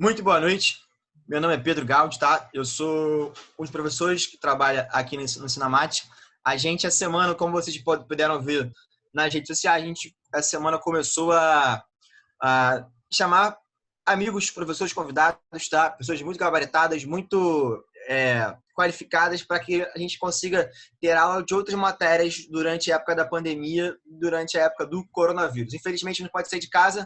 Muito boa noite. Meu nome é Pedro Gaudi, tá? Eu sou um dos professores que trabalha aqui no Sinamate. A gente, essa semana, como vocês puderam ver nas redes sociais, a gente, essa semana, começou a chamar amigos, professores convidados, tá? Pessoas muito gabaritadas, muito qualificadas para que a gente consiga ter aula de outras matérias durante a época da pandemia, durante a época do coronavírus. Infelizmente, não pode sair de casa.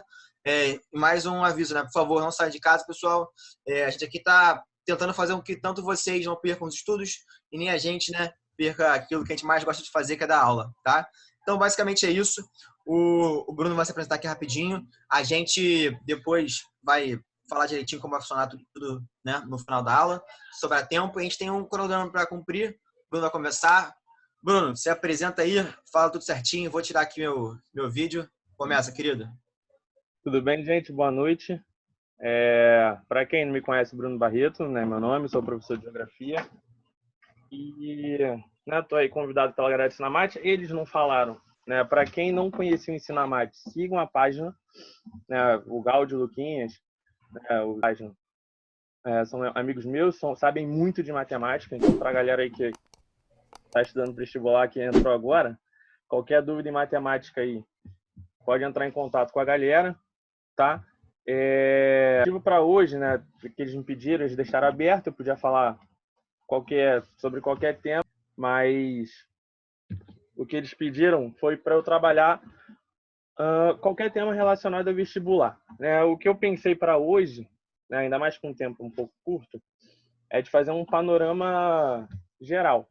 Mais um aviso, né? Por favor, não saia de casa, pessoal. A gente aqui está tentando fazer com que tanto vocês não percam os estudos e nem a gente, né, perca aquilo que a gente mais gosta de fazer, que é dar aula, tá? Então, basicamente é isso. O Bruno vai se apresentar aqui rapidinho. A gente depois vai falar direitinho como vai funcionar tudo, né, no final da aula. Se sobrar tempo, a gente tem um cronograma para cumprir. O Bruno vai começar. Bruno, se apresenta aí, fala tudo certinho. Vou tirar aqui meu vídeo. Começa, querido. Tudo bem, gente? Boa noite. Para quem não me conhece, Bruno Barreto, né? Meu nome, sou professor de Geografia. E estou aí convidado pela galera do Sinamate. Eles não falaram, né? Para quem não conhecia o Sinamate, sigam a página, né? O Gaudi e o Luquinhas, né? São amigos meus, sabem muito de matemática. Então, para a galera aí que está estudando vestibular, que entrou agora, qualquer dúvida em matemática aí, pode entrar em contato com a galera, tá? Para hoje, né, que eles me pediram, eles deixaram aberto, eu podia falar sobre qualquer tema, mas o que eles pediram foi para eu trabalhar qualquer tema relacionado ao vestibular, né? O que eu pensei para hoje, né, ainda mais com um tempo um pouco curto, é de fazer um panorama geral,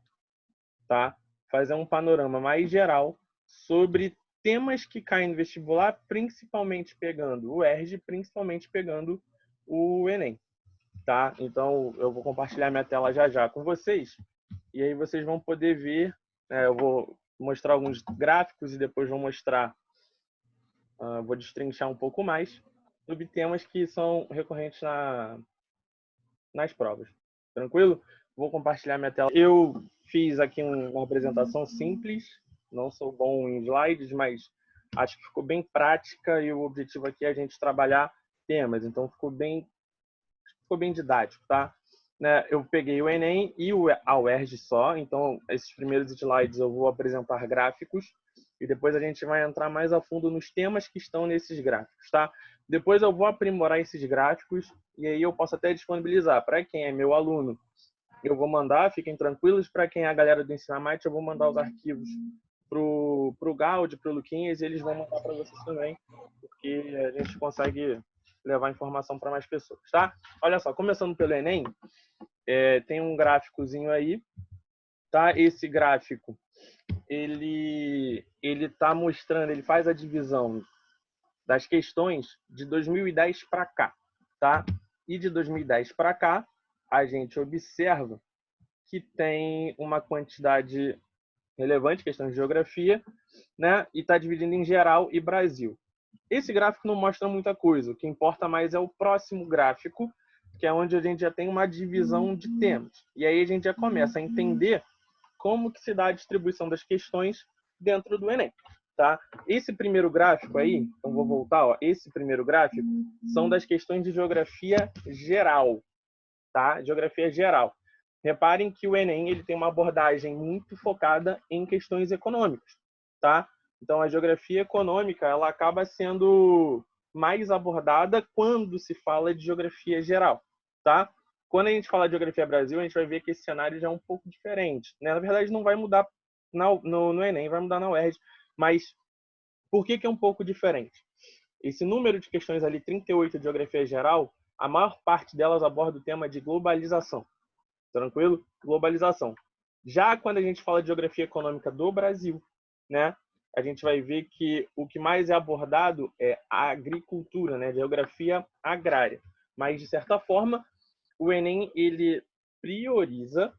tá? Fazer um panorama mais geral sobre temas que caem no vestibular, principalmente pegando o ERJ, principalmente pegando o Enem, tá? Então, eu vou compartilhar minha tela já já com vocês, e aí vocês vão poder ver, eu vou mostrar alguns gráficos e depois vou destrinchar um pouco mais sobre temas que são recorrentes nas provas. Tranquilo? Vou compartilhar minha tela. Eu fiz aqui uma apresentação simples, não sou bom em slides, mas acho que ficou bem prática e o objetivo aqui é a gente trabalhar temas, então ficou bem didático, tá? Né? Eu peguei o Enem e a UERJ só, então esses primeiros slides eu vou apresentar gráficos e depois a gente vai entrar mais a fundo nos temas que estão nesses gráficos, tá? Depois eu vou aprimorar esses gráficos e aí eu posso até disponibilizar para quem é meu aluno. Eu vou mandar, fiquem tranquilos, para quem é a galera do Ensinamate, eu vou mandar os arquivos pro Gaudi, pro Luquinhas, e eles vão mandar para vocês também, porque a gente consegue levar informação para mais pessoas, tá? Olha só, começando pelo Enem, tem um gráficozinho aí, tá? Esse gráfico, ele tá mostrando, ele faz a divisão das questões de 2010 para cá, tá? E de 2010 para cá, a gente observa que tem uma quantidade relevante, questão de geografia, né? E está dividindo em geral e Brasil. Esse gráfico não mostra muita coisa. O que importa mais é o próximo gráfico, que é onde a gente já tem uma divisão de temas. E aí a gente já começa a entender como que se dá a distribuição das questões dentro do Enem, tá? Esse primeiro gráfico aí, então vou voltar, ó, esse primeiro gráfico são das questões de geografia geral, tá? Geografia geral. Reparem que o Enem ele tem uma abordagem muito focada em questões econômicas, tá? Então, a geografia econômica ela acaba sendo mais abordada quando se fala de geografia geral, tá? Quando a gente fala de geografia Brasil, a gente vai ver que esse cenário já é um pouco diferente, né? Na verdade, não vai mudar no Enem, vai mudar na UERJ, mas por que é um pouco diferente? Esse número de questões ali, 38 de geografia geral, a maior parte delas aborda o tema de globalização. Tranquilo? Globalização. Já quando a gente fala de geografia econômica do Brasil, né, a gente vai ver que o que mais é abordado é a agricultura, né, geografia agrária. Mas, de certa forma, o Enem ele prioriza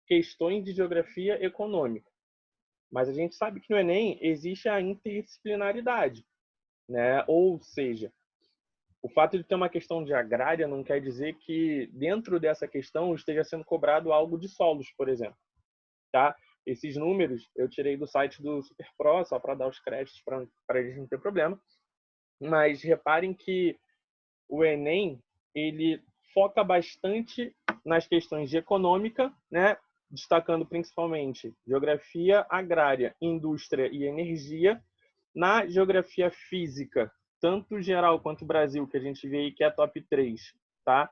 questões de geografia econômica. Mas a gente sabe que no Enem existe a interdisciplinaridade, né? Ou seja, o fato de ter uma questão de agrária não quer dizer que dentro dessa questão esteja sendo cobrado algo de solos, por exemplo, tá? Esses números eu tirei do site do SuperPro, só para dar os créditos para a gente não ter problema. Mas reparem que o Enem, ele foca bastante nas questões de econômica, né? Destacando principalmente geografia agrária, indústria e energia. Na geografia física, tanto geral quanto Brasil, que a gente vê aí que é top 3, tá?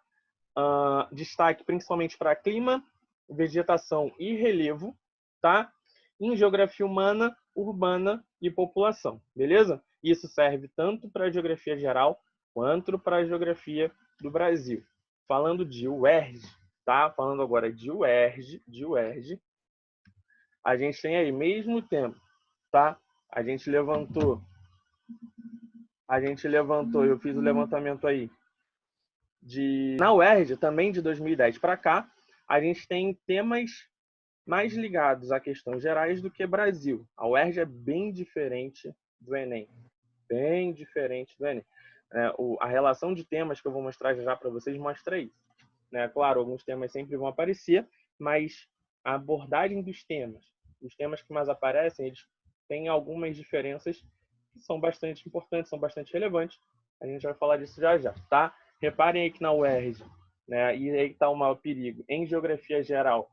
Destaque principalmente para clima, vegetação e relevo, tá? Em geografia humana, urbana e população, beleza? Isso serve tanto para a geografia geral quanto para a geografia do Brasil. Falando de UERJ, tá? Falando agora de UERJ, a gente tem aí mesmo tempo, tá? A gente levantou, eu fiz o levantamento aí na UERJ também de 2010 para cá, a gente tem temas mais ligados a questões gerais do que Brasil. A UERJ é bem diferente do Enem. Bem diferente do Enem. A relação de temas que eu vou mostrar já para vocês mostra isso. Né? Claro, alguns temas sempre vão aparecer, mas a abordagem dos temas, os temas que mais aparecem, eles têm algumas diferenças que são bastante importantes, são bastante relevantes. A gente vai falar disso já já, tá? Reparem aí que na UERJ, né, e aí está o maior perigo, em geografia geral,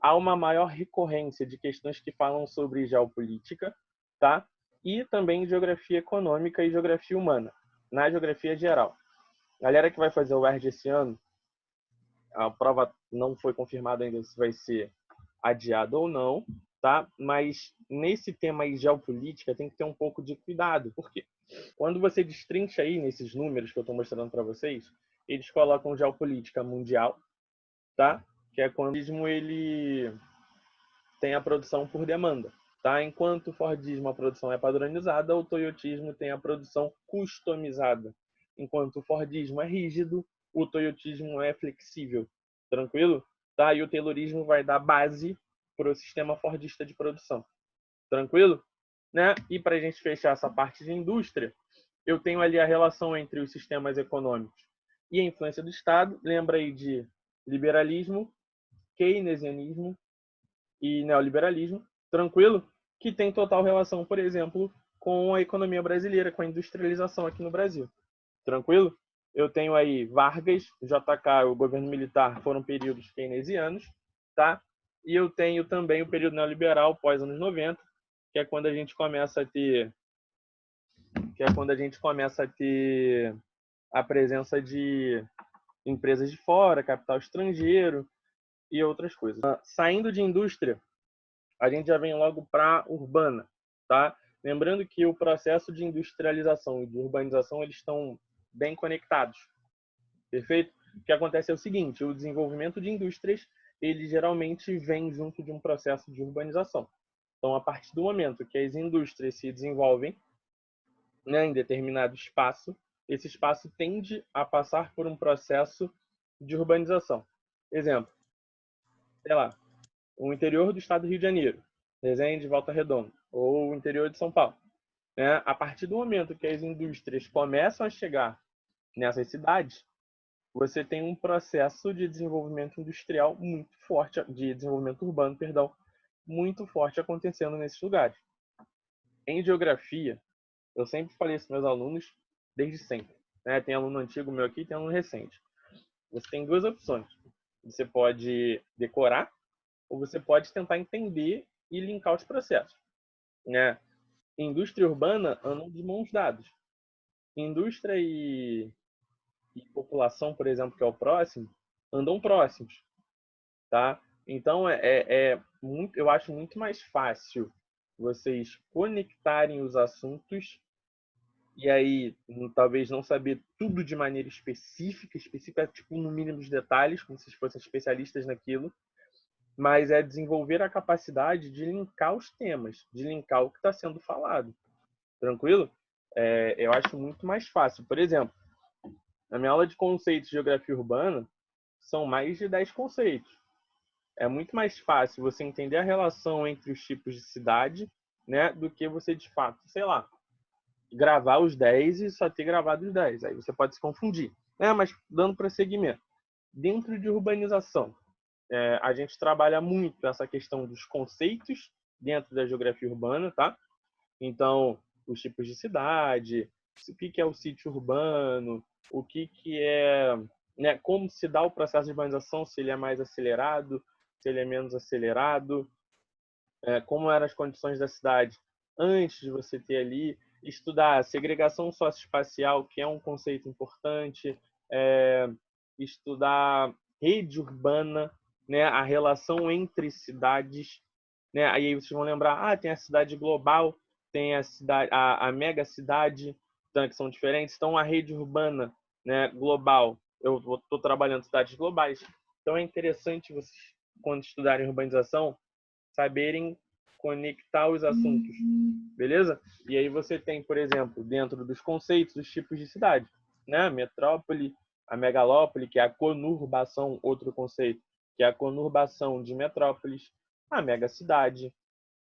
há uma maior recorrência de questões que falam sobre geopolítica, tá? E também geografia econômica e geografia humana, na geografia geral. Galera que vai fazer o UERJ esse ano, a prova não foi confirmada ainda se vai ser adiada ou não, tá? Mas nesse tema aí, geopolítica, tem que ter um pouco de cuidado. Por quê? Quando você destrincha aí nesses números que eu estou mostrando para vocês, eles colocam geopolítica mundial, tá? Que é quando ele tem a produção por demanda, tá? Enquanto o Fordismo a produção é padronizada, o Toyotismo tem a produção customizada. Enquanto o Fordismo é rígido, o Toyotismo é flexível. Tranquilo? Tá? E o Taylorismo vai dar base para o sistema Fordista de produção. Tranquilo? Né? E para a gente fechar essa parte de indústria, eu tenho ali a relação entre os sistemas econômicos e a influência do Estado. Lembra aí de liberalismo, keynesianismo e neoliberalismo, tranquilo? Que tem total relação, por exemplo, com a economia brasileira, com a industrialização aqui no Brasil. Tranquilo? Eu tenho aí Vargas, JK, o governo militar, foram períodos keynesianos, tá? E eu tenho também o período neoliberal pós anos 90, que é quando a gente começa a ter a presença de empresas de fora, capital estrangeiro e outras coisas. Saindo de indústria, a gente já vem logo para urbana, tá? Lembrando que o processo de industrialização e de urbanização eles estão bem conectados, perfeito? O que acontece é o seguinte: o desenvolvimento de indústrias ele geralmente vem junto de um processo de urbanização. Então, a partir do momento que as indústrias se desenvolvem, né, em determinado espaço, esse espaço tende a passar por um processo de urbanização. Exemplo, sei lá, o interior do estado do Rio de Janeiro, Resende, Volta Redonda, ou o interior de São Paulo. Né? A partir do momento que as indústrias começam a chegar nessas cidades, você tem um processo de desenvolvimento industrial muito forte, de desenvolvimento urbano, perdão, muito forte acontecendo nesses lugares. Em geografia, eu sempre falei isso para meus alunos, desde sempre. Né? Tem aluno antigo meu aqui e tem aluno recente. Você tem duas opções. Você pode decorar ou você pode tentar entender e linkar os processos. Né? Indústria urbana andam de mãos dadas. Indústria e população, por exemplo, que é o próximo, andam próximos. Tá? Então, eu acho muito mais fácil vocês conectarem os assuntos e aí talvez não saber tudo de maneira específica, tipo no mínimo dos detalhes, como se fossem especialistas naquilo, mas é desenvolver a capacidade de linkar os temas, de linkar o que está sendo falado. Tranquilo? Eu acho muito mais fácil. Por exemplo, na minha aula de conceitos de geografia urbana, são mais de 10 conceitos. É muito mais fácil você entender a relação entre os tipos de cidade, né, do que você, de fato, sei lá, gravar os 10 e só ter gravado os 10. Aí você pode se confundir. Mas dando prosseguimento. Dentro de urbanização, a gente trabalha muito essa questão dos conceitos dentro da geografia urbana, tá? Então, os tipos de cidade, o que é o sítio urbano, o que é, né, como se dá o processo de urbanização, se ele é mais acelerado, se ele é menos acelerado, como eram as condições da cidade antes de você ter ali, estudar segregação socioespacial, que é um conceito importante, estudar rede urbana, né, a relação entre cidades, né, aí vocês vão lembrar, tem a cidade global, tem a cidade, a mega cidade, então, que são diferentes, então a rede urbana, né, global, eu estou trabalhando em cidades globais, então é interessante vocês, quando estudarem urbanização, saberem conectar os assuntos, beleza? E aí você tem, por exemplo, dentro dos conceitos, os tipos de cidade, né? A metrópole, a megalópole, que é a conurbação, outro conceito, que é a conurbação de metrópoles, a megacidade,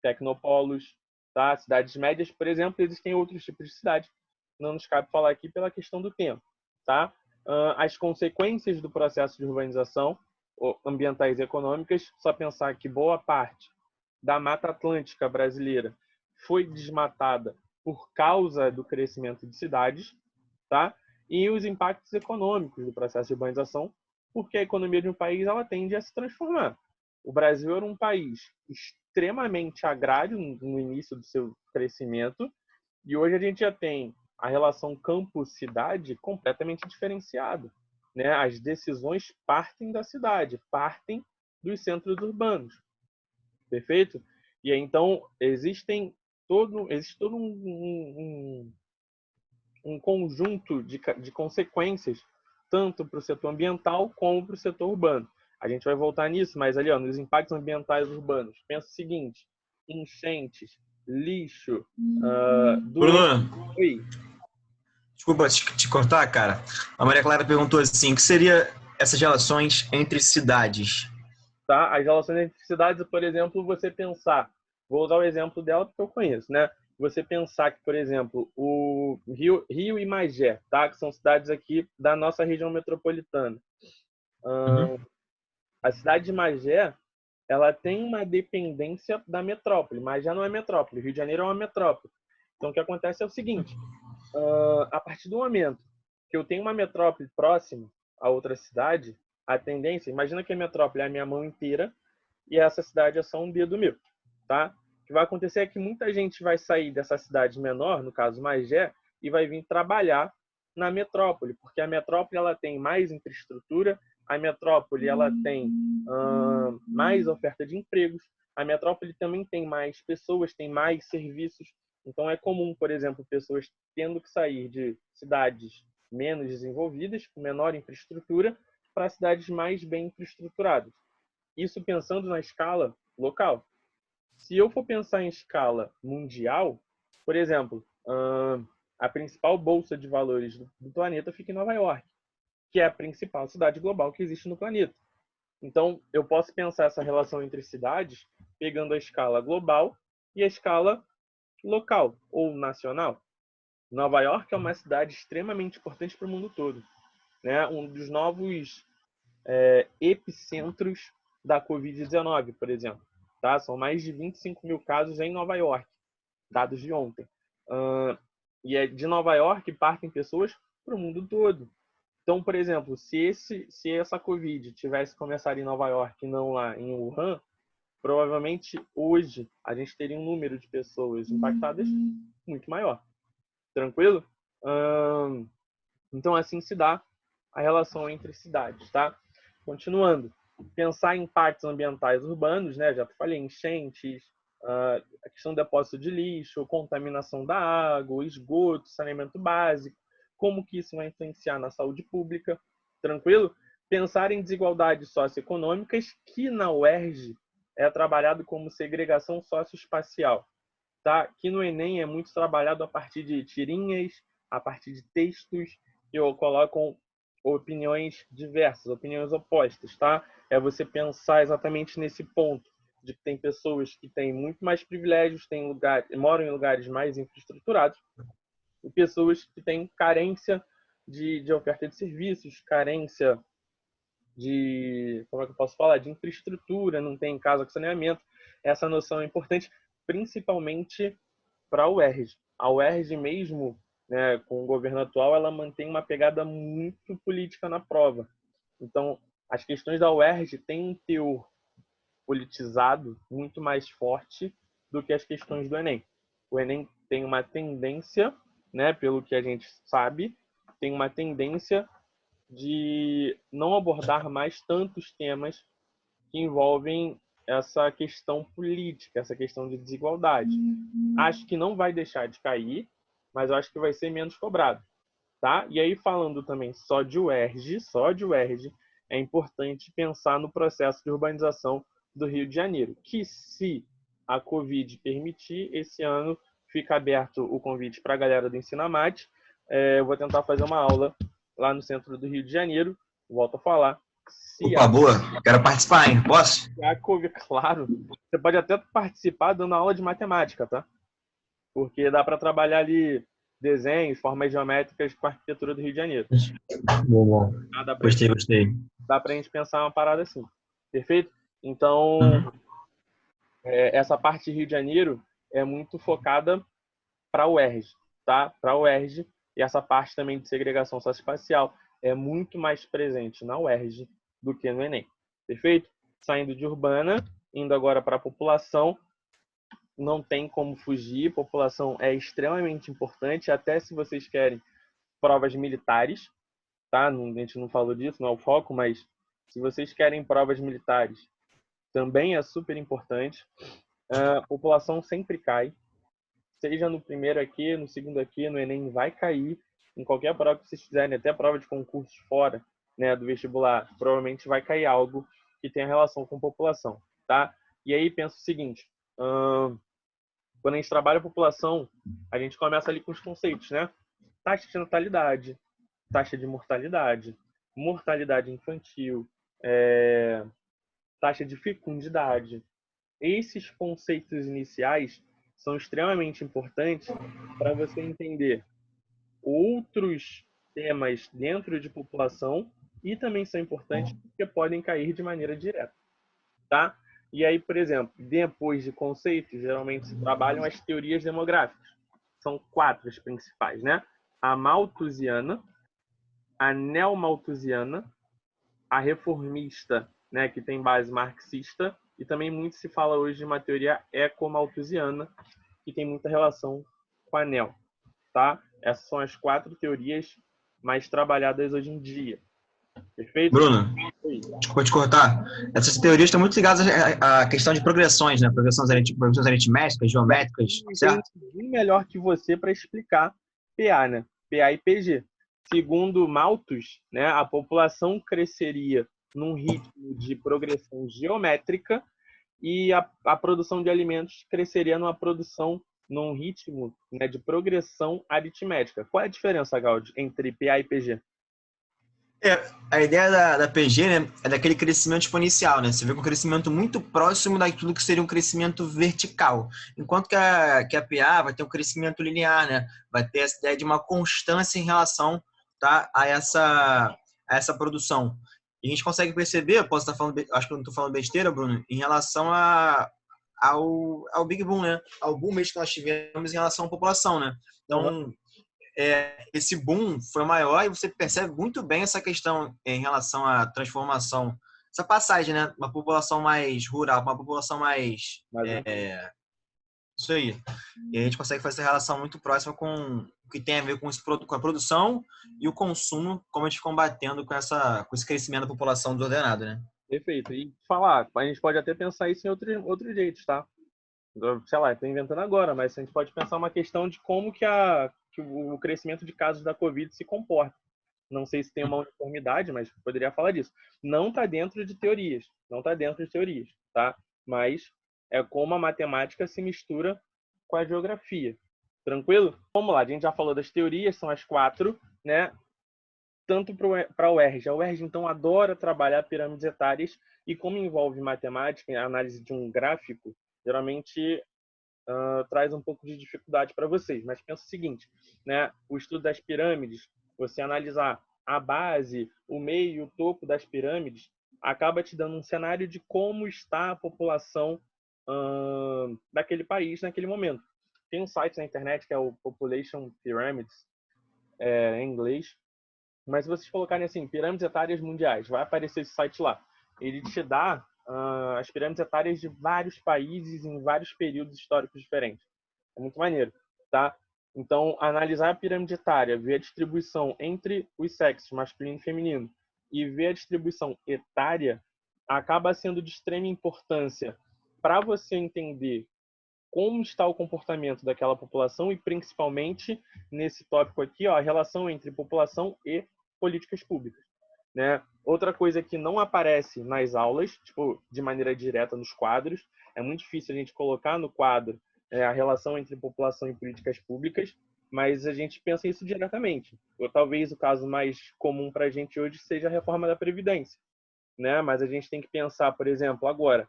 tecnopolos, tá? Cidades médias, por exemplo, existem outros tipos de cidade. Não nos cabe falar aqui pela questão do tempo, tá? As consequências do processo de urbanização ambientais e econômicas, só pensar que boa parte da Mata Atlântica brasileira foi desmatada por causa do crescimento de cidades, tá? E os impactos econômicos do processo de urbanização, porque a economia de um país ela tende a se transformar. O Brasil era um país extremamente agrário no início do seu crescimento, e hoje a gente já tem a relação campo-cidade completamente diferenciada, né? As decisões partem da cidade, partem dos centros urbanos. Perfeito? E aí, então, existe todo um conjunto de consequências, tanto para o setor ambiental como para o setor urbano. A gente vai voltar nisso, mas ali, nos impactos ambientais urbanos, pensa o seguinte: enchentes, lixo, doenças. Bruno, Oi. desculpa te cortar, cara. A Maria Clara perguntou assim, o que seria essas relações entre cidades? Tá? As relações entre cidades, por exemplo, você pensar, vou usar o exemplo dela porque eu conheço, né? Você pensar que, por exemplo, o Rio e Magé, tá? Que são cidades aqui da nossa região metropolitana. Uhum. A cidade de Magé, ela tem uma dependência da metrópole. Magé não é metrópole, Rio de Janeiro é uma metrópole. Então, o que acontece é o seguinte, a partir do momento que eu tenho uma metrópole próxima a outra cidade, a tendência, imagina que a metrópole é a minha mão inteira, e essa cidade é só um dedo meu, tá? O que vai acontecer é que muita gente vai sair dessa cidade menor, no caso Magé, e vai vir trabalhar na metrópole, porque a metrópole ela tem mais infraestrutura, a metrópole ela tem mais oferta de empregos, a metrópole também tem mais pessoas, tem mais serviços. Então é comum, por exemplo, pessoas tendo que sair de cidades menos desenvolvidas, com menor infraestrutura, para cidades mais bem infraestruturadas. Isso pensando na escala local. Se eu for pensar em escala mundial, por exemplo, a principal bolsa de valores do planeta fica em Nova York, que é a principal cidade global que existe no planeta. Então, eu posso pensar essa relação entre cidades pegando a escala global e a escala local ou nacional. Nova York é uma cidade extremamente importante para o mundo todo, né? Um dos novos epicentros da Covid-19, por exemplo. Tá? São mais de 25 mil casos em Nova York, dados de ontem. E de Nova York partem pessoas para o mundo todo. Então, por exemplo, se essa Covid tivesse começado em Nova York e não lá em Wuhan, provavelmente hoje a gente teria um número de pessoas impactadas muito maior. Tranquilo? Então, assim se dá a relação entre cidades, tá? Continuando, pensar em impactos ambientais urbanos, né? Já falei, enchentes, a questão do depósito de lixo, contaminação da água, esgoto, saneamento básico, como que isso vai influenciar na saúde pública, tranquilo? Pensar em desigualdades socioeconômicas, que na UERJ é trabalhado como segregação socioespacial, tá? Que no Enem é muito trabalhado a partir de tirinhas, a partir de textos que colocam opiniões diversas, opiniões opostas, tá? É você pensar exatamente nesse ponto de que tem pessoas que têm muito mais privilégios, moram em lugares mais infraestruturados, e pessoas que têm carência de oferta de serviços, carência como é que eu posso falar, de infraestrutura, não tem casa com saneamento. Essa noção é importante, principalmente para a UERJ. A UERJ mesmo, né, com o governo atual, ela mantém uma pegada muito política na prova. Então, as questões da UERJ têm um teor politizado muito mais forte do que as questões do Enem. O Enem tem uma tendência, né, pelo que a gente sabe, tem uma tendência de não abordar mais tantos temas que envolvem essa questão política, essa questão de desigualdade. Acho que não vai deixar de cair, mas eu acho que vai ser menos cobrado, tá? E aí, falando também só de UERJ, é importante pensar no processo de urbanização do Rio de Janeiro, que, se a Covid permitir, esse ano fica aberto o convite para a galera do Ensinamate. Eu vou tentar fazer uma aula lá no centro do Rio de Janeiro, volto a falar. Se Opa, boa. Quero participar, hein? Posso? a Covid, claro, você pode até participar dando aula de matemática, tá? Porque dá para trabalhar ali desenhos, formas geométricas com a arquitetura do Rio de Janeiro. Bom. Dá pra Gostei, gostei. dá pra gente pensar uma parada assim. Perfeito? Então, essa parte de Rio de Janeiro é muito focada para a UERJ, tá? Para a UERJ. E essa parte também de segregação socioespacial é muito mais presente na UERJ do que no Enem. Perfeito? Saindo de urbana, indo agora para a população, não tem como fugir. População é extremamente importante, até se vocês querem provas militares, tá? A gente não falou disso, não é o foco, mas se vocês querem provas militares, também é super importante. A população sempre cai, seja no primeiro aqui, no segundo aqui, no Enem vai cair, em qualquer prova que vocês fizerem, até prova de concurso fora, né, do vestibular, provavelmente vai cair algo que tenha relação com população, tá? E aí pensa o seguinte, quando a gente trabalha a população, a gente começa ali com os conceitos, né? Taxa de natalidade, taxa de mortalidade, mortalidade infantil, taxa de fecundidade. Esses conceitos iniciais são extremamente importantes para você entender outros temas dentro de população e também são importantes porque podem cair de maneira direta, tá? E aí, por exemplo, depois de conceitos, geralmente se trabalham as teorias demográficas. São 4 as principais, né? A malthusiana, a neomalthusiana, a reformista, né, que tem base marxista, e também muito se fala hoje de uma teoria ecomalthusiana, que tem muita relação com a neo, tá? Essas são as 4 teorias mais trabalhadas hoje em dia. Perfeito? Bruno, desculpa te cortar. Essas teorias estão muito ligadas à questão de progressões, né? Progressões aritméticas, geométricas, Tem certo? ninguém melhor que você para explicar PA, né? PA e PG. Segundo Malthus, né, a população cresceria num ritmo de progressão geométrica e a produção de alimentos cresceria num ritmo, né, de progressão aritmética. Qual é a diferença, Gaudi, entre PA e PG? A ideia da PG, né, é daquele crescimento exponencial, né? Você vê um crescimento muito próximo daquilo que seria um crescimento vertical. Enquanto que a PA vai ter um crescimento linear, né? Vai ter essa ideia de uma constância em relação, tá, a essa produção. E a gente consegue perceber, posso estar falando, acho que eu não estou falando besteira, Bruno, em relação ao Big Boom, né? Ao boom mesmo que nós tivemos em relação à população, né? Uhum. Então, esse boom foi maior e você percebe muito bem essa questão em relação à transformação, essa passagem, né? Uma população mais rural, uma população mais Mais um. isso aí. E a gente consegue fazer essa relação muito próxima com o que tem a ver com a produção e o consumo, como a gente combatendo com esse crescimento da população desordenada, né? Perfeito. E falar, a gente pode até pensar isso em outros jeitos, tá? Sei lá, estou inventando agora, mas a gente pode pensar uma questão de como que o crescimento de casos da Covid se comporta. Não sei se tem uma uniformidade, mas poderia falar disso. Não está dentro de teorias, não está dentro de teorias, tá? Mas é como a matemática se mistura com a geografia. Tranquilo? Vamos lá, a gente já falou das teorias, são as 4, né? Tanto para a UERJ. A UERJ, então, adora trabalhar pirâmides etárias e como envolve matemática e a análise de um gráfico, geralmente traz um pouco de dificuldade para vocês. Mas pensa o seguinte, né? O estudo das pirâmides, você analisar a base, o meio e o topo das pirâmides, acaba te dando um cenário de como está a população daquele país naquele momento. Tem um site na internet que é o Population Pyramids, em inglês. Mas se vocês colocarem assim, pirâmides etárias mundiais, vai aparecer esse site lá. Ele te dá as pirâmides etárias de vários países em vários períodos históricos diferentes. É muito maneiro, tá? Então, analisar a pirâmide etária, ver a distribuição entre os sexos, masculino e feminino, e ver a distribuição etária, acaba sendo de extrema importância para você entender como está o comportamento daquela população e, principalmente, nesse tópico aqui, ó, a relação entre população e políticas públicas, né? Outra coisa que não aparece nas aulas, tipo, de maneira direta nos quadros, é muito difícil a gente colocar no quadro a relação entre população e políticas públicas, mas a gente pensa isso diretamente. Ou talvez o caso mais comum para a gente hoje seja a reforma da Previdência, né? Mas a gente tem que pensar, por exemplo, agora,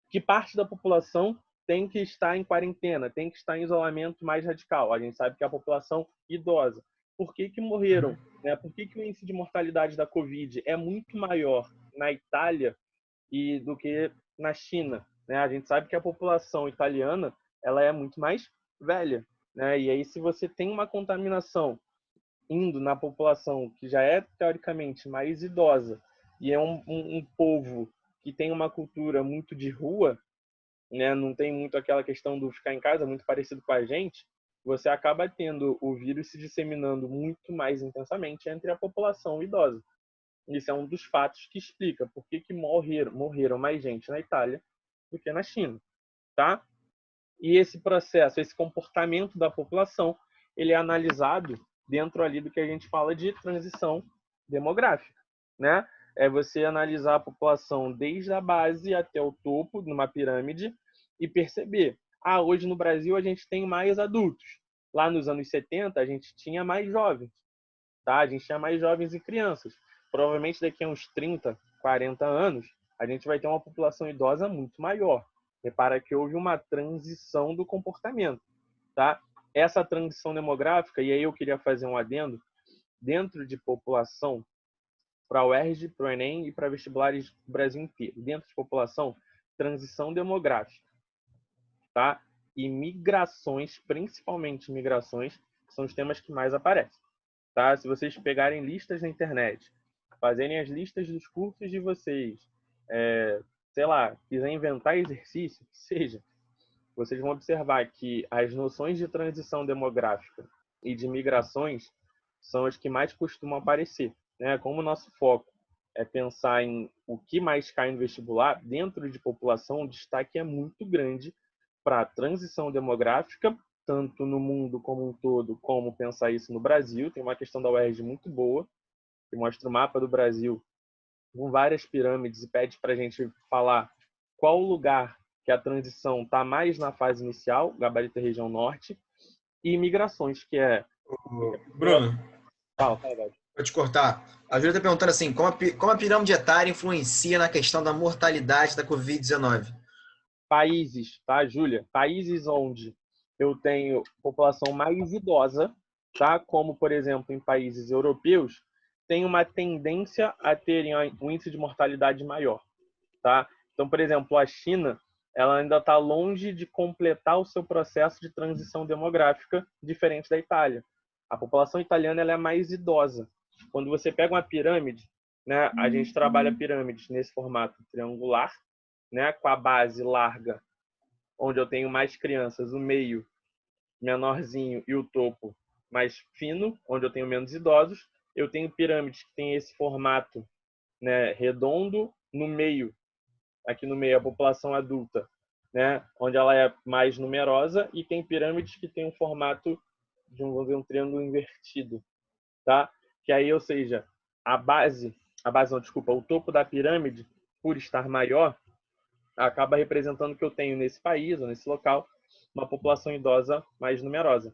que parte da população tem que estar em quarentena, tem que estar em isolamento mais radical. A gente sabe que é a população idosa. Por que morreram? Né? Por que o índice de mortalidade da Covid é muito maior na Itália do que na China? Né? A gente sabe que a população italiana ela é muito mais velha. Né? E aí, se você tem uma contaminação indo na população que já é, teoricamente, mais idosa, e é um povo que tem uma cultura muito de rua, né, não tem muito aquela questão do ficar em casa, muito parecido com a gente, você acaba tendo o vírus se disseminando muito mais intensamente entre a população idosa. Isso é um dos fatos que explica por que morreram mais gente na Itália do que na China, tá? E esse processo, esse comportamento da população, ele é analisado dentro ali do que a gente fala de transição demográfica, né? É você analisar a população desde a base até o topo, numa pirâmide, e perceber, hoje no Brasil a gente tem mais adultos. Lá nos anos 70 a gente tinha mais jovens, tá? A gente tinha mais jovens e crianças. Provavelmente daqui a uns 30, 40 anos, a gente vai ter uma população idosa muito maior. Repara que houve uma transição do comportamento, tá? Essa transição demográfica, e aí eu queria fazer um adendo, dentro de população, para a UERJ, para o Enem e para vestibulares do Brasil inteiro. Dentro de população, transição demográfica, tá? E migrações, principalmente migrações, são os temas que mais aparecem, tá? Se vocês pegarem listas na internet, fazerem as listas dos cursos de vocês, sei lá, quiser inventar exercício, que seja, vocês vão observar que as noções de transição demográfica e de migrações são as que mais costumam aparecer, né? Como o nosso foco é pensar em o que mais cai no vestibular, dentro de população, o destaque é muito grande para a transição demográfica, tanto no mundo como um todo, como pensar isso no Brasil. Tem uma questão da UERJ muito boa, que mostra o mapa do Brasil com várias pirâmides e pede para a gente falar qual lugar que a transição está mais na fase inicial, gabarito e região norte, e migrações, que é... Bruno, Fala, vou te cortar. A Júlia está perguntando assim, como a pirâmide etária influencia na questão da mortalidade da Covid-19? Países, tá, Júlia? Países onde eu tenho população mais idosa, tá? Como, por exemplo, em países europeus, tem uma tendência a terem um índice de mortalidade maior, tá? Então, por exemplo, a China, ela ainda está longe de completar o seu processo de transição demográfica, diferente da Itália. A população italiana ela é mais idosa. Quando você pega uma pirâmide, né, a gente trabalha pirâmides nesse formato triangular, né, com a base larga, onde eu tenho mais crianças, o meio menorzinho e o topo mais fino, onde eu tenho menos idosos. Eu tenho pirâmides que têm esse formato, né, redondo, no meio, aqui no meio a população adulta, né, onde ela é mais numerosa, e tem pirâmides que têm um formato de um triângulo invertido, tá? Que aí, ou seja, o topo da pirâmide, por estar maior, acaba representando que eu tenho nesse país ou nesse local uma população idosa mais numerosa.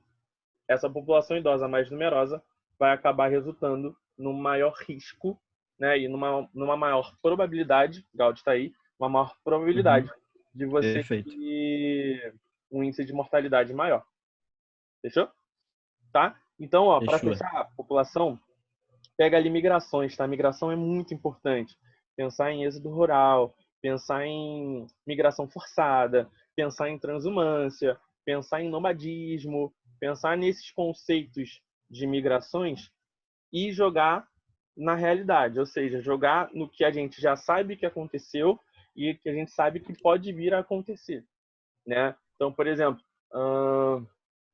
Essa população idosa mais numerosa vai acabar resultando num maior risco, né, e numa maior probabilidade, Gaudi está aí, uma maior probabilidade de você ter um índice de mortalidade maior. Fechou? Tá? Então, ó, para fechar a população, pega ali migrações, tá? Migração é muito importante. Pensar em êxodo rural, pensar em migração forçada, pensar em transumância, pensar em nomadismo, Pensar nesses conceitos de migrações e jogar na realidade, ou seja, jogar no que a gente já sabe que aconteceu e que a gente sabe que pode vir a acontecer, né? Então, por exemplo,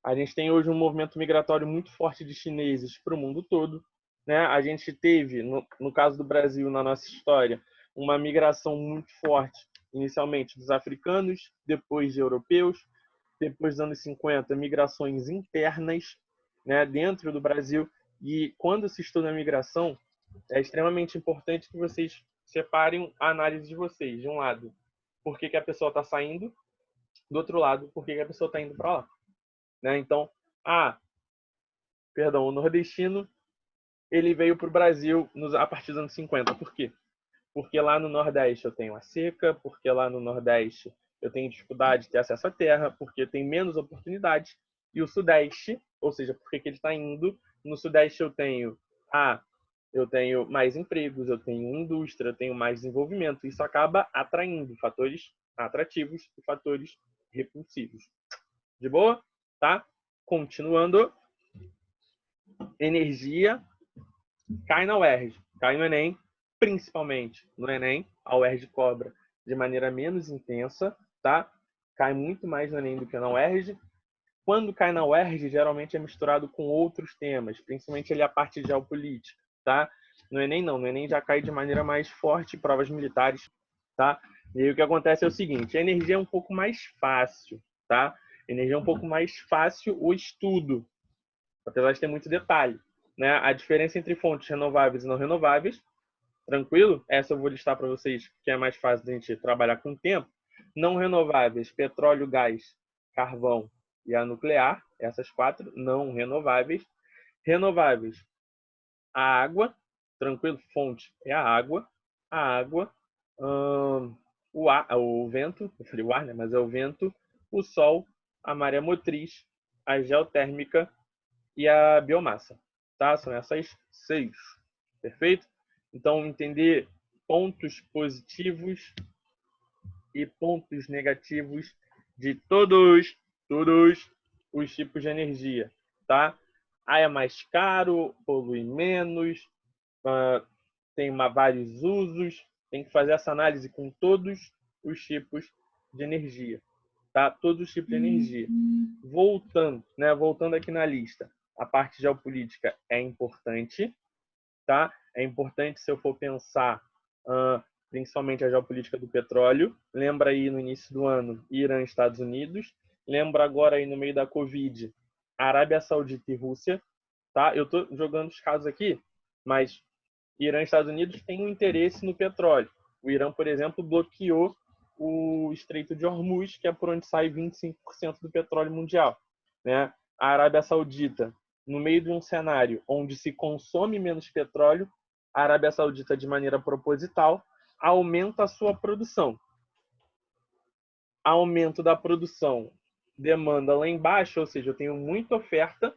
a gente tem hoje um movimento migratório muito forte de chineses para o mundo todo, né? A gente teve, no caso do Brasil, na nossa história, uma migração muito forte, inicialmente dos africanos, depois de europeus, depois dos anos 50, migrações internas, né, dentro do Brasil. E quando se estuda a migração, é extremamente importante que vocês separem a análise de vocês. De um lado, por que a pessoa está saindo, do outro lado, por que a pessoa está indo para lá. Né? Então, o nordestino ele veio para o Brasil a partir dos anos 50. Por quê? Porque lá no Nordeste eu tenho a seca, porque lá no Nordeste eu tenho dificuldade de ter acesso à terra, porque tem menos oportunidades. E o Sudeste, ou seja, por que ele está indo? No Sudeste eu tenho mais empregos, eu tenho indústria, eu tenho mais desenvolvimento. Isso acaba atraindo fatores atrativos e fatores repulsivos. De boa? Tá? Continuando. Energia cai na UERJ, cai no Enem, principalmente no Enem. A UERJ cobra de maneira menos intensa, tá? Cai muito mais no Enem do que na UERJ. Quando cai na UERJ, geralmente é misturado com outros temas, principalmente ali a parte de geopolítica, tá? No Enem não, no Enem já cai de maneira mais forte, provas militares, tá? E aí o que acontece é o seguinte, a energia é um pouco mais fácil, tá? A energia é um pouco mais fácil o estudo, apesar de ter muito detalhe, né? A diferença entre fontes renováveis e não renováveis, tranquilo? Essa eu vou listar para vocês, que é mais fácil de a gente trabalhar com o tempo. Não renováveis, petróleo, gás, carvão e a nuclear, essas 4 não renováveis. Renováveis, a água, tranquilo? Fonte é a água, o vento, eu falei o ar, né? Mas é o vento, o sol, a maré motriz, a geotérmica e a biomassa, tá? São essas 6, perfeito? Então, entender pontos positivos e pontos negativos de todos os tipos de energia, tá? É mais caro, polui menos, tem vários usos, tem que fazer essa análise com todos os tipos de energia, tá? Todos os tipos de energia. Voltando aqui na lista, a parte geopolítica é importante, tá? É importante se eu for pensar principalmente a geopolítica do petróleo. Lembra aí no início do ano, Irã e Estados Unidos. Lembra agora aí no meio da Covid, Arábia Saudita e Rússia, tá? Eu estou jogando os casos aqui, mas Irã e Estados Unidos têm um interesse no petróleo. O Irã, por exemplo, bloqueou o Estreito de Hormuz, que é por onde sai 25% do petróleo mundial, né? A Arábia Saudita, no meio de um cenário onde se consome menos petróleo, a Arábia Saudita, de maneira proposital, aumenta a sua produção. Aumento da produção, demanda lá embaixo, ou seja, eu tenho muita oferta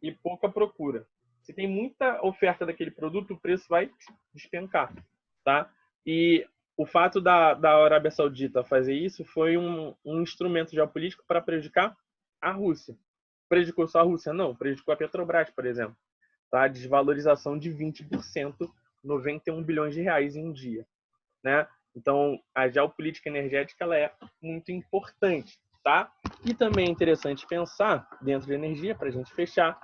e pouca procura. Se tem muita oferta daquele produto, o preço vai despencar, tá? E o fato da Arábia Saudita fazer isso foi um instrumento geopolítico para prejudicar a Rússia. Prejudicou só a Rússia? Não, prejudicou a Petrobras, por exemplo. Tá? Desvalorização de 20%, 91 bilhões de reais em um dia, né? Então, a geopolítica energética ela é muito importante, tá? E também é interessante pensar, dentro de energia, para a gente fechar,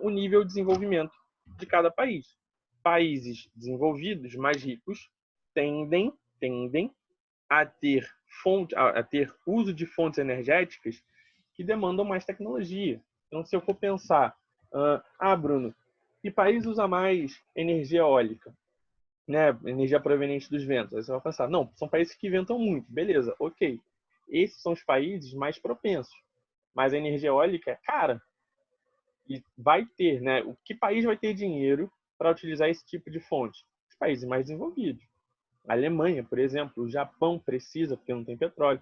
o nível de desenvolvimento de cada país. Países desenvolvidos, mais ricos, tendem a ter uso de fontes energéticas que demandam mais tecnologia. Então, se eu for pensar, Bruno, que país usa mais energia eólica? Né, energia proveniente dos ventos. Aí você vai pensar, não, são países que ventam muito. Beleza, ok. Esses são os países mais propensos. Mas a energia eólica é cara. E vai ter, né? Que país vai ter dinheiro para utilizar esse tipo de fonte? Os países mais desenvolvidos. A Alemanha, por exemplo, o Japão precisa, porque não tem petróleo.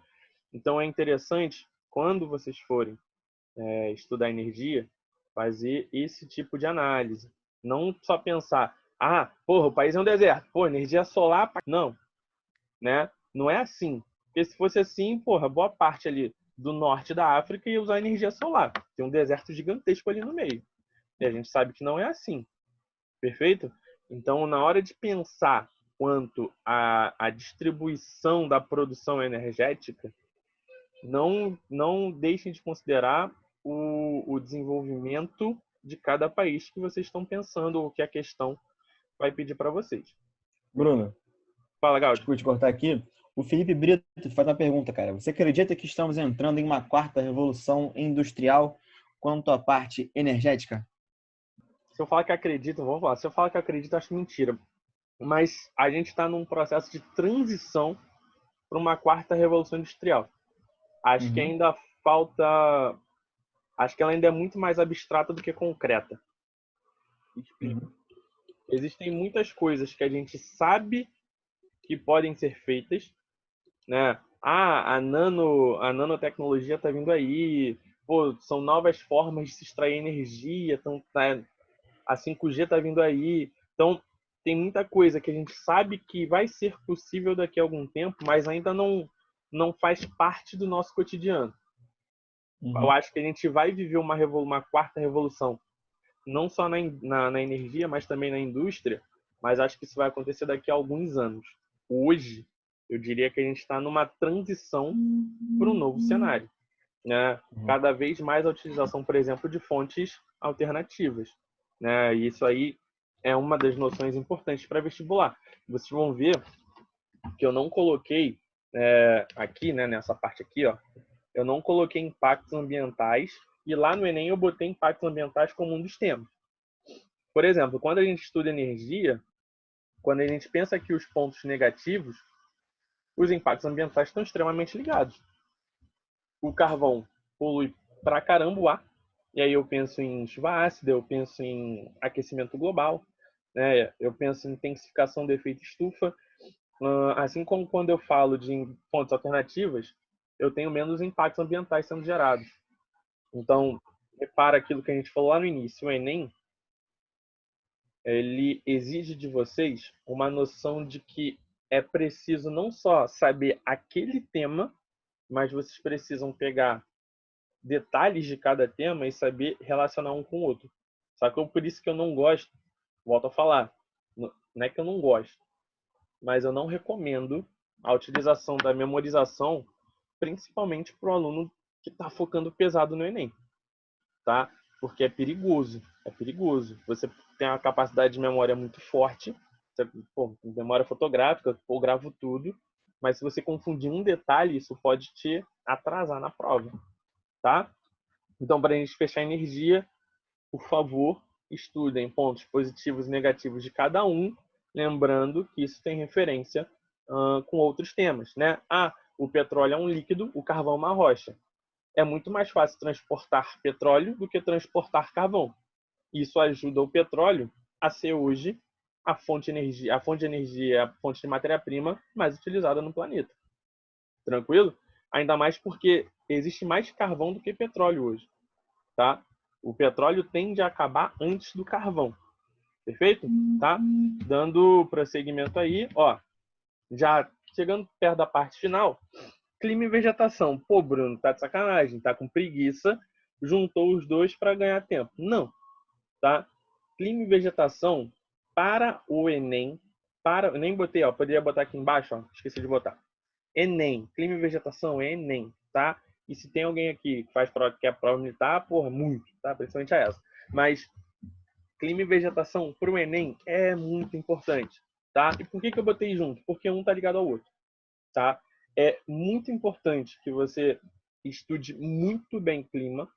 Então é interessante, quando vocês forem estudar energia, fazer esse tipo de análise. Não só pensar, o país é um deserto, energia solar, não, né? Não é assim. Porque se fosse assim, boa parte ali do norte da África e ia usar energia solar. Tem um deserto gigantesco ali no meio. E a gente sabe que não é assim. Perfeito? Então, na hora de pensar quanto à distribuição da produção energética, não deixem de considerar o desenvolvimento de cada país que vocês estão pensando ou que a questão vai pedir para vocês. Bruno, Fala, Gaudi. desculpa te cortar aqui. O Felipe Brito faz uma pergunta, cara. Você acredita que estamos entrando em uma quarta revolução industrial quanto à parte energética? Se eu falar que acredito, vamos falar. Se eu falar que acredito, acho mentira. Mas a gente está num processo de transição para uma quarta revolução industrial. Acho que ainda falta. Acho que ela ainda é muito mais abstrata do que concreta. Existem muitas coisas que a gente sabe que podem ser feitas, né? A nanotecnologia está vindo aí, pô, são novas formas de se extrair energia, então, a 5G está vindo aí. Então, tem muita coisa que a gente sabe que vai ser possível daqui a algum tempo, mas ainda não faz parte do nosso cotidiano. Eu acho que a gente vai viver uma quarta revolução, não só na energia, mas também na indústria, mas acho que isso vai acontecer daqui a alguns anos. Hoje, eu diria que a gente está numa transição para um novo cenário, né? Cada vez mais a utilização, por exemplo, de fontes alternativas, né? E isso aí é uma das noções importantes para vestibular. Vocês vão ver que eu não coloquei aqui, né, nessa parte aqui, ó, eu não coloquei impactos ambientais e lá no Enem eu botei impactos ambientais como um dos temas. Por exemplo, quando a gente estuda energia, quando a gente pensa que os pontos negativos, os impactos ambientais estão extremamente ligados. O carvão polui pra caramba o ar, e aí eu penso em chuva ácida, eu penso em aquecimento global, né? Eu penso em intensificação do efeito estufa. Assim como quando eu falo de fontes alternativas, eu tenho menos impactos ambientais sendo gerados. Então, repara aquilo que a gente falou lá no início, o Enem, ele exige de vocês uma noção de que é preciso não só saber aquele tema, mas vocês precisam pegar detalhes de cada tema e saber relacionar um com o outro. Sacou? Por isso que eu não gosto, volto a falar, não é que eu não gosto, mas eu não recomendo a utilização da memorização, principalmente para o aluno que está focando pesado no Enem, tá? Porque é perigoso, é perigoso. Você tem uma capacidade de memória muito forte, memória fotográfica, eu gravo tudo, mas se você confundir um detalhe, isso pode te atrasar na prova, tá? Então, para a gente fechar a energia, por favor, estudem pontos positivos e negativos de cada um, lembrando que isso tem referência com outros temas, né? O petróleo é um líquido, o carvão é uma rocha. É muito mais fácil transportar petróleo do que transportar carvão. Isso ajuda o petróleo a ser hoje a fonte de energia, a fonte de matéria-prima mais utilizada no planeta. Tranquilo? Ainda mais porque existe mais carvão do que petróleo hoje, tá? O petróleo tende a acabar antes do carvão. Perfeito? Tá? Dando prosseguimento aí, ó, já chegando perto da parte final, clima e vegetação. Pô, Bruno, tá de sacanagem, tá com preguiça, juntou os dois para ganhar tempo. Não, tá? Clima e vegetação para o Enem, eu nem botei, ó, poderia botar aqui embaixo, ó, esqueci de botar. Enem, clima e vegetação é Enem, tá? E se tem alguém aqui que faz prova, que é prova militar, porra, muito, tá? Principalmente a essa. Mas clima e vegetação para o Enem é muito importante, tá? E por que eu botei junto? Porque um tá ligado ao outro, tá? É muito importante que você estude muito bem clima,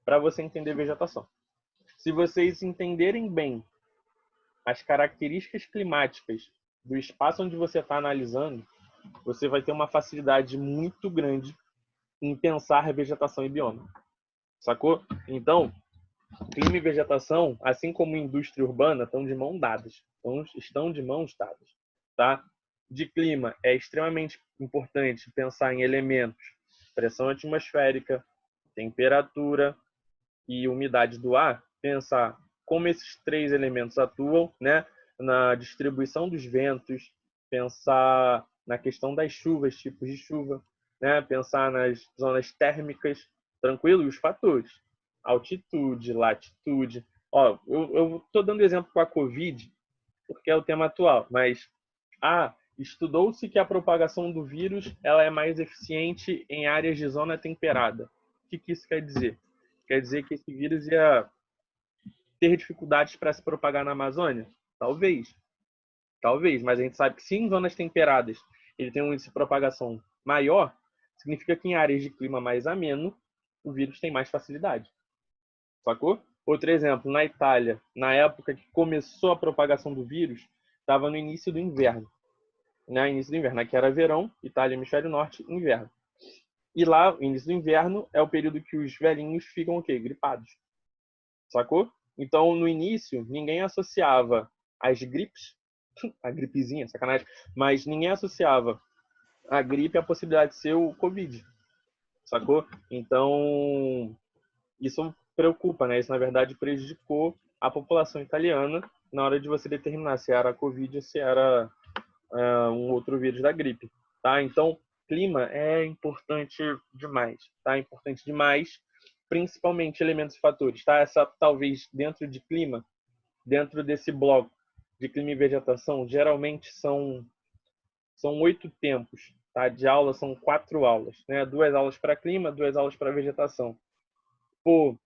para você entender vegetação. Se vocês entenderem bem as características climáticas do espaço onde você está analisando, você vai ter uma facilidade muito grande em pensar vegetação e bioma. Sacou? Então, clima e vegetação, assim como indústria urbana, estão de mãos dadas. Estão de mãos dadas. Tá? De clima, é extremamente importante pensar em elementos: pressão atmosférica, temperatura e umidade do ar. Pensar como esses três elementos atuam, né, na distribuição dos ventos, pensar na questão das chuvas, tipos de chuva, né? Pensar nas zonas térmicas, tranquilo? E os fatores, altitude, latitude. Ó, eu tô dando exemplo com a Covid, porque é o tema atual, mas estudou-se que a propagação do vírus ela é mais eficiente em áreas de zona temperada. O que isso quer dizer? Quer dizer que esse vírus ia ter dificuldades para se propagar na Amazônia? Talvez. Talvez, mas a gente sabe que se em zonas temperadas ele tem um índice de propagação maior, significa que em áreas de clima mais ameno, o vírus tem mais facilidade. Sacou? Outro exemplo, na Itália, na época que começou a propagação do vírus, estava no início do inverno. Né? Início do inverno, aqui era verão, Itália, hemisfério norte, inverno. E lá, o início do inverno é o período que os velhinhos ficam o quê? Gripados. Sacou? Então, no início, ninguém associava as gripes, a gripezinha, sacanagem, mas ninguém associava a gripe à possibilidade de ser o Covid. Sacou? Então, isso preocupa, né? Isso, na verdade, prejudicou a população italiana na hora de você determinar se era a Covid ou se era um outro vírus da gripe, tá? Então, clima é importante demais, tá? Importante demais, principalmente elementos e fatores, tá? Essa, talvez, dentro de clima, dentro desse bloco de clima e vegetação, geralmente são 8 tempos, tá? De aula são 4 aulas, né? 2 aulas para clima, 2 aulas para vegetação. Pô,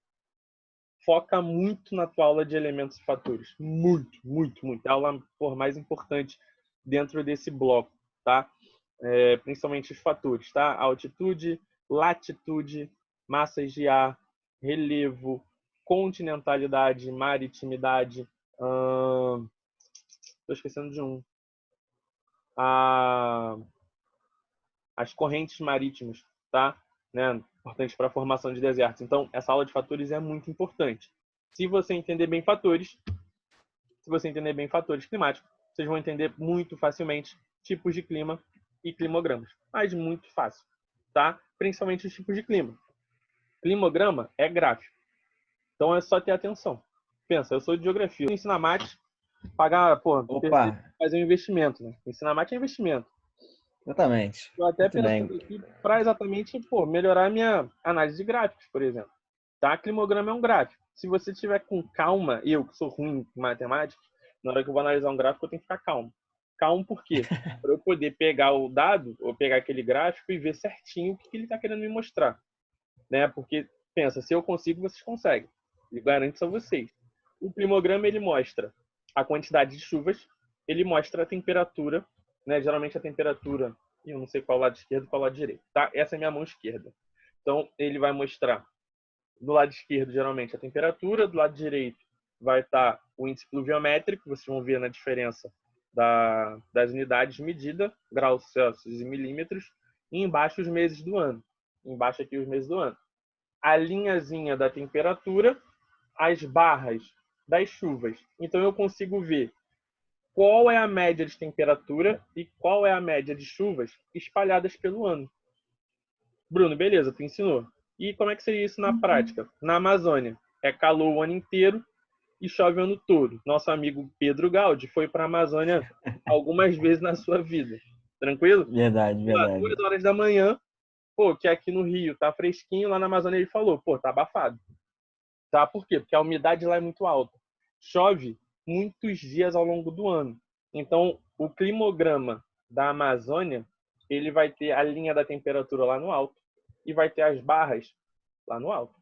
foca muito na tua aula de elementos e fatores. Muito, muito, muito. A aula mais importante dentro desse bloco, tá? Principalmente os fatores, tá? Altitude, latitude, massas de ar, relevo, continentalidade, maritimidade. Estou esquecendo de um. As correntes marítimas, tá? Né? Importante para a formação de desertos. Então, essa aula de fatores é muito importante. Se você entender bem fatores climáticos, vocês vão entender muito facilmente tipos de clima e climogramas. Mas muito fácil, tá? Principalmente os tipos de clima. Climograma é gráfico. Então é só ter atenção. Pensa, eu sou de geografia. Eu ensino a mate, fazer um investimento, né? Ensinar mate é investimento. Exatamente. Eu até Muito pensando bem. aqui para exatamente melhorar a minha análise de gráficos, por exemplo. Tá? Climograma é um gráfico. Se você tiver com calma, eu que sou ruim em matemática, na hora que eu vou analisar um gráfico, eu tenho que ficar calmo. Calmo por quê? Para eu poder pegar o dado, ou pegar aquele gráfico e ver certinho o que ele está querendo me mostrar. Né? Porque, pensa, se eu consigo, vocês conseguem. Ele garante isso a vocês. O climograma, ele mostra a quantidade de chuvas, ele mostra a temperatura, né? Geralmente a temperatura, eu não sei qual lado esquerdo e qual lado direito, tá? Essa é a minha mão esquerda. Então, ele vai mostrar do lado esquerdo, geralmente, a temperatura, do lado direito vai estar o índice pluviométrico, vocês vão ver na diferença das unidades de medida, graus Celsius e milímetros, e embaixo os meses do ano. Embaixo aqui os meses do ano. A linhazinha da temperatura, as barras das chuvas. Então eu consigo ver qual é a média de temperatura e qual é a média de chuvas espalhadas pelo ano. Bruno, beleza, tu ensinou. E como é que seria isso na prática? Na Amazônia, é calor o ano inteiro e chove o ano todo. Nosso amigo Pedro Gaudi foi para a Amazônia algumas vezes na sua vida. Tranquilo? Verdade, verdade. 2 horas da manhã, que aqui no Rio tá fresquinho, lá na Amazônia ele falou, tá abafado. Tá? Por quê? Porque a umidade lá é muito alta. Chove muitos dias ao longo do ano. Então, o climograma da Amazônia, ele vai ter a linha da temperatura lá no alto e vai ter as barras lá no alto.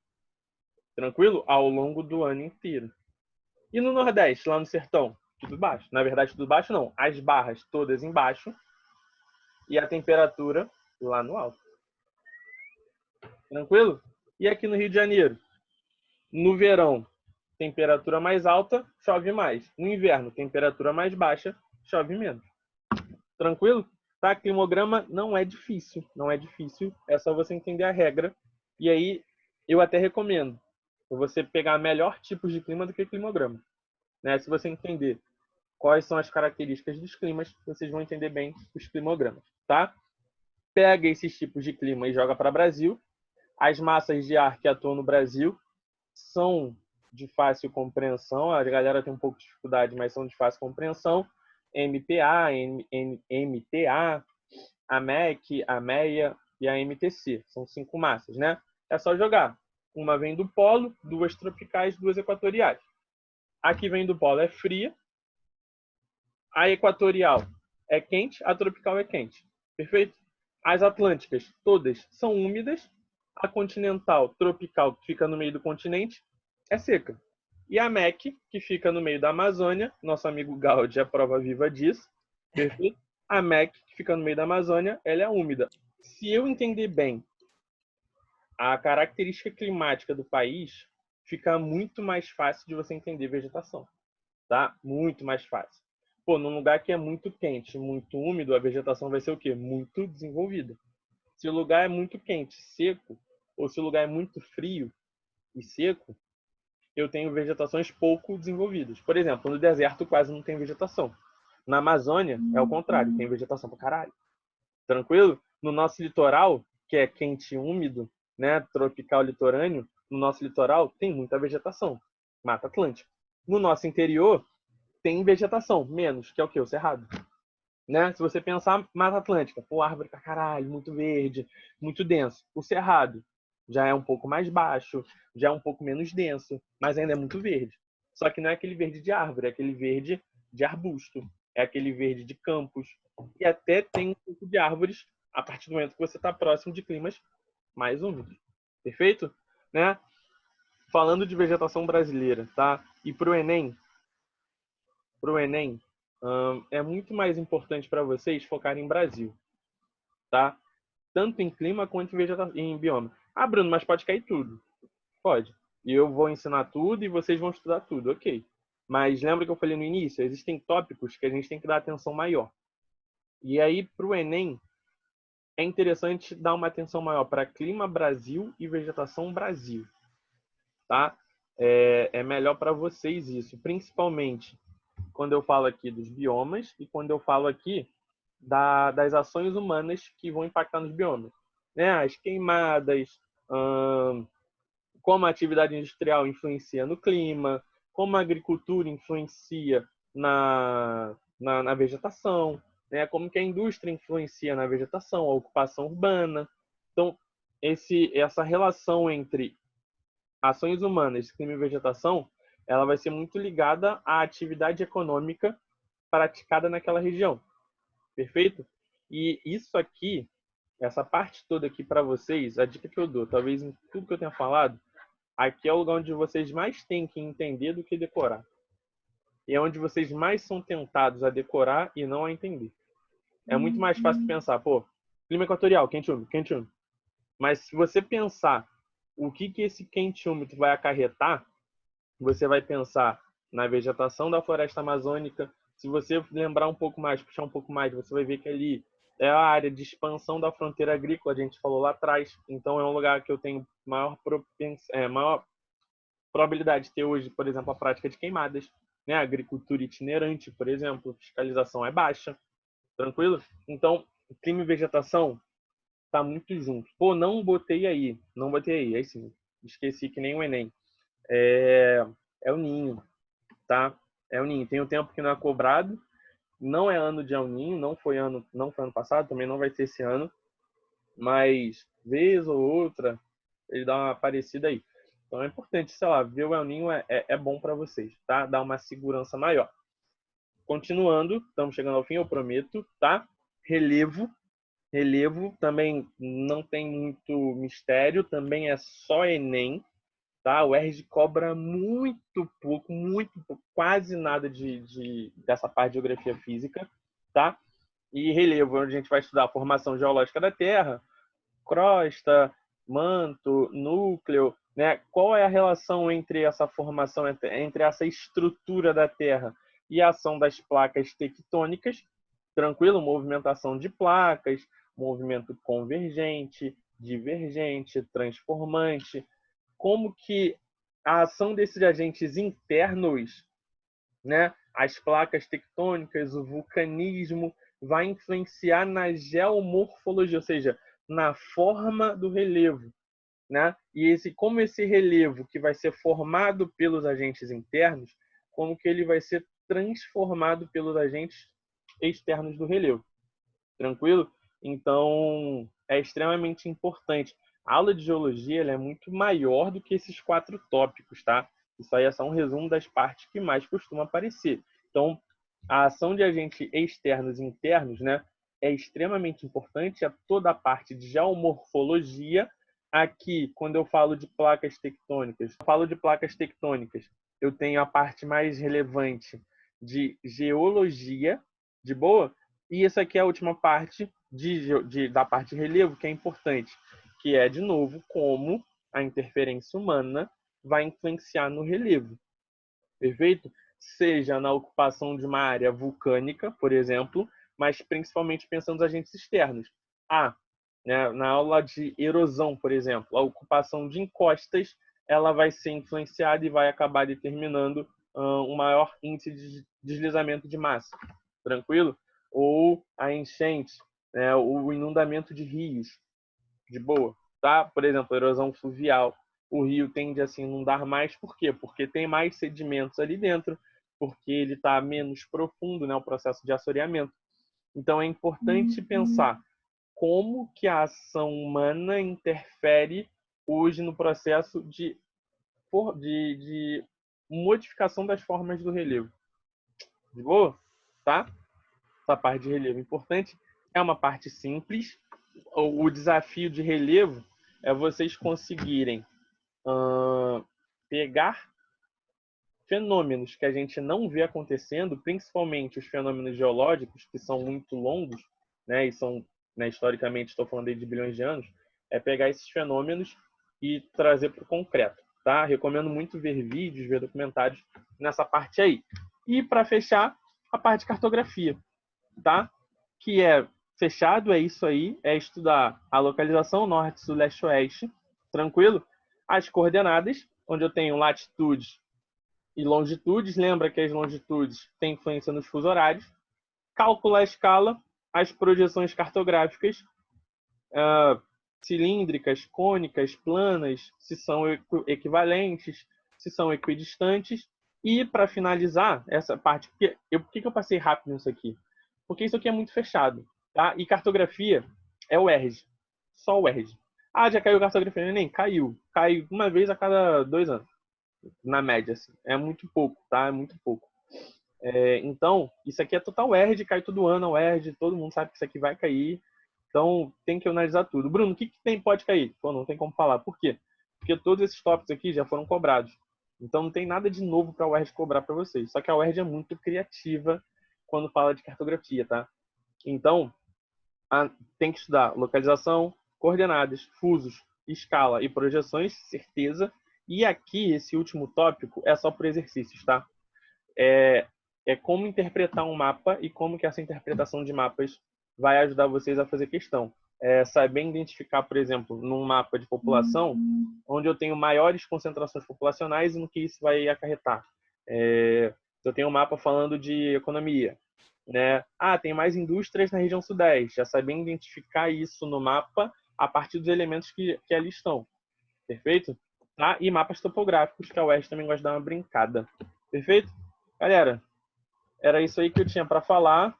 Tranquilo? Ao longo do ano inteiro. E no Nordeste, lá no sertão? Tudo baixo. Na verdade, tudo baixo não. As barras todas embaixo e a temperatura lá no alto. Tranquilo? E aqui no Rio de Janeiro? No verão, temperatura mais alta, chove mais. No inverno, temperatura mais baixa, chove menos. Tranquilo? Tá? Climograma não é difícil. Não é difícil. É só você entender a regra. E aí, eu até recomendo você pegar melhor tipos de clima do que climograma. Né? Se você entender quais são as características dos climas, vocês vão entender bem os climogramas. Tá? Pega esses tipos de clima e joga para o Brasil. As massas de ar que atuam no Brasil são de fácil compreensão. A galera tem um pouco de dificuldade, mas são de fácil compreensão. MPA, MTA, a MEC, a MEIA e a MTC. São 5 massas, né? É só jogar. Uma vem do polo, 2 tropicais, 2 equatoriais. A que vem do polo é fria, a equatorial é quente, a tropical é quente. Perfeito? As atlânticas, todas são úmidas. A continental, tropical, que fica no meio do continente, é seca. E a MEC, que fica no meio da Amazônia, nosso amigo Gaudi é a prova viva disso. Perfeito? A MEC, que fica no meio da Amazônia, ela é úmida. Se eu entender bem a característica climática do país, fica muito mais fácil de você entender vegetação. Tá? Muito mais fácil. Pô, num lugar que é muito quente, muito úmido, a vegetação vai ser o quê? Muito desenvolvida. Se o lugar é muito quente, seco, ou se o lugar é muito frio e seco, eu tenho vegetações pouco desenvolvidas. Por exemplo, no deserto quase não tem vegetação. Na Amazônia, é o contrário, tem vegetação pra caralho. Tranquilo? No nosso litoral, que é quente e úmido, né, tropical litorâneo, no nosso litoral tem muita vegetação. Mata Atlântica. No nosso interior, tem vegetação, menos, que é o quê? O cerrado. Né? Se você pensar Mata Atlântica, pô, árvore pra caralho, muito verde, muito denso. O cerrado já é um pouco mais baixo, já é um pouco menos denso, mas ainda é muito verde. Só que não é aquele verde de árvore, é aquele verde de arbusto, é aquele verde de campos, e até tem um pouco de árvores a partir do momento que você está próximo de climas mais úmidos. Perfeito? Né? Falando de vegetação brasileira, tá? E para o Enem, é muito mais importante para vocês focarem em Brasil, tá? Tanto em clima quanto em bioma. Ah, Bruno, mas pode cair tudo. Pode. E eu vou ensinar tudo e vocês vão estudar tudo, ok. Mas lembra que eu falei no início? Existem tópicos que a gente tem que dar atenção maior. E aí, para o Enem, é interessante dar uma atenção maior para clima Brasil e vegetação Brasil, tá? É melhor para vocês isso, principalmente quando eu falo aqui dos biomas e quando eu falo aqui das ações humanas que vão impactar nos biomas. Né? As queimadas, como a atividade industrial influencia no clima, como a agricultura influencia na vegetação, né? Como que a indústria influencia na vegetação, a ocupação urbana. Então, essa relação entre ações humanas, clima e vegetação, ela vai ser muito ligada à atividade econômica praticada naquela região. Perfeito? E isso aqui, essa parte toda aqui para vocês, a dica que eu dou, talvez em tudo que eu tenha falado, aqui é o lugar onde vocês mais têm que entender do que decorar. E é onde vocês mais são tentados a decorar e não a entender. É muito mais fácil pensar, pô, clima equatorial, quente úmido, quente úmido. Mas se você pensar o que esse quente úmido vai acarretar, você vai pensar na vegetação da floresta amazônica. Se você lembrar um pouco mais, puxar um pouco mais, você vai ver que ali é a área de expansão da fronteira agrícola, a gente falou lá atrás. Então é um lugar que eu tenho maior probabilidade de ter hoje, por exemplo, a prática de queimadas, né? Agricultura itinerante, por exemplo, fiscalização é baixa, tranquilo? Então, clima e vegetação tá muito junto. Pô, não botei aí sim, esqueci que nem o Enem. É o Ninho, tá? É o Ninho. Tem um tempo que não é cobrado, não é ano de El Ninho, não foi ano passado, também não vai ser esse ano, mas vez ou outra ele dá uma aparecida aí. Então é importante, sei lá, ver o El Ninho é bom para vocês, tá? Dá uma segurança maior. Continuando, estamos chegando ao fim, eu prometo, tá? Relevo também não tem muito mistério, também é só Enem, tá? O RG cobra muito pouco, quase nada dessa parte de geografia física, tá? E relevo, onde a gente vai estudar a formação geológica da Terra, crosta, manto, núcleo, né? Qual é a relação entre essa formação, entre essa estrutura da Terra e a ação das placas tectônicas? Tranquilo? Movimentação de placas, movimento convergente, divergente, transformante. Como que a ação desses agentes internos, né, as placas tectônicas, o vulcanismo, vai influenciar na geomorfologia, ou seja, na forma do relevo, né? E como esse relevo que vai ser formado pelos agentes internos, como que ele vai ser transformado pelos agentes externos do relevo. Tranquilo? Então, é extremamente importante. A aula de geologia ela é muito maior do que esses 4 tópicos, tá? Isso aí é só um resumo das partes que mais costuma aparecer. Então, a ação de agentes externos e internos, né, é extremamente importante. É toda a parte de geomorfologia. Aqui, quando eu falo de placas tectônicas, eu tenho a parte mais relevante de geologia, de boa, e essa aqui é a última parte da parte de relevo, que é importante, que é, de novo, como a interferência humana vai influenciar no relevo. Perfeito? Seja na ocupação de uma área vulcânica, por exemplo, mas principalmente pensando nos agentes externos. Né, na aula de erosão, por exemplo, a ocupação de encostas ela vai ser influenciada e vai acabar determinando um maior índice de deslizamento de massa. Tranquilo? Ou a enchente, né, o inundamento de rios, de boa. Tá? Por exemplo, a erosão fluvial. O rio tende a se inundar mais, por quê? Porque tem mais sedimentos ali dentro, porque ele está menos profundo, né, o processo de assoreamento. Então, é importante pensar como que a ação humana interfere hoje no processo de modificação das formas do relevo. De boa? Tá? Essa parte de relevo importante é uma parte simples. O desafio de relevo é vocês conseguirem pegar fenômenos que a gente não vê acontecendo, principalmente os fenômenos geológicos, que são muito longos, né, e são, né, historicamente, estou falando aí de bilhões de anos, é pegar esses fenômenos e trazer para o concreto. Tá? Recomendo muito ver vídeos, ver documentários nessa parte aí. E, para fechar, a parte de cartografia, tá? Que é fechado, é isso aí, é estudar a localização norte, sul, leste, oeste, tranquilo? As coordenadas, onde eu tenho latitudes e longitudes, lembra que as longitudes têm influência nos fusos horários, cálculo a escala, as projeções cartográficas, cilíndricas, cônicas, planas, se são equivalentes, se são equidistantes, e para finalizar essa parte, por que eu passei rápido nisso aqui? Porque isso aqui é muito fechado, tá? E cartografia é o ERG, só o ERG. Já caiu cartografia no Enem? Caiu. Cai uma vez a cada 2 anos, na média, assim. É muito pouco, tá? É muito pouco. Então, isso aqui é total ERG, cai todo ano o ERG, todo mundo sabe que isso aqui vai cair. Então, tem que analisar tudo. Bruno, o que pode cair? Pô, não tem como falar. Por quê? Porque todos esses tópicos aqui já foram cobrados. Então, não tem nada de novo para a UERJ cobrar para vocês. Só que a UERJ é muito criativa quando fala de cartografia, tá? Então, tem que estudar localização, coordenadas, fusos, escala e projeções, certeza. E aqui, esse último tópico é só por exercícios, tá? É como interpretar um mapa e como que essa interpretação de mapas vai ajudar vocês a fazer questão. Saber identificar, por exemplo, num mapa de população, onde eu tenho maiores concentrações populacionais e no que isso vai acarretar. Eu tenho um mapa falando de economia, né? Tem mais indústrias na região sudeste. Já saber identificar isso no mapa a partir dos elementos que ali estão. Perfeito? Tá? E mapas topográficos, que a UERJ também gosta de dar uma brincada. Perfeito? Galera, era isso aí que eu tinha para falar.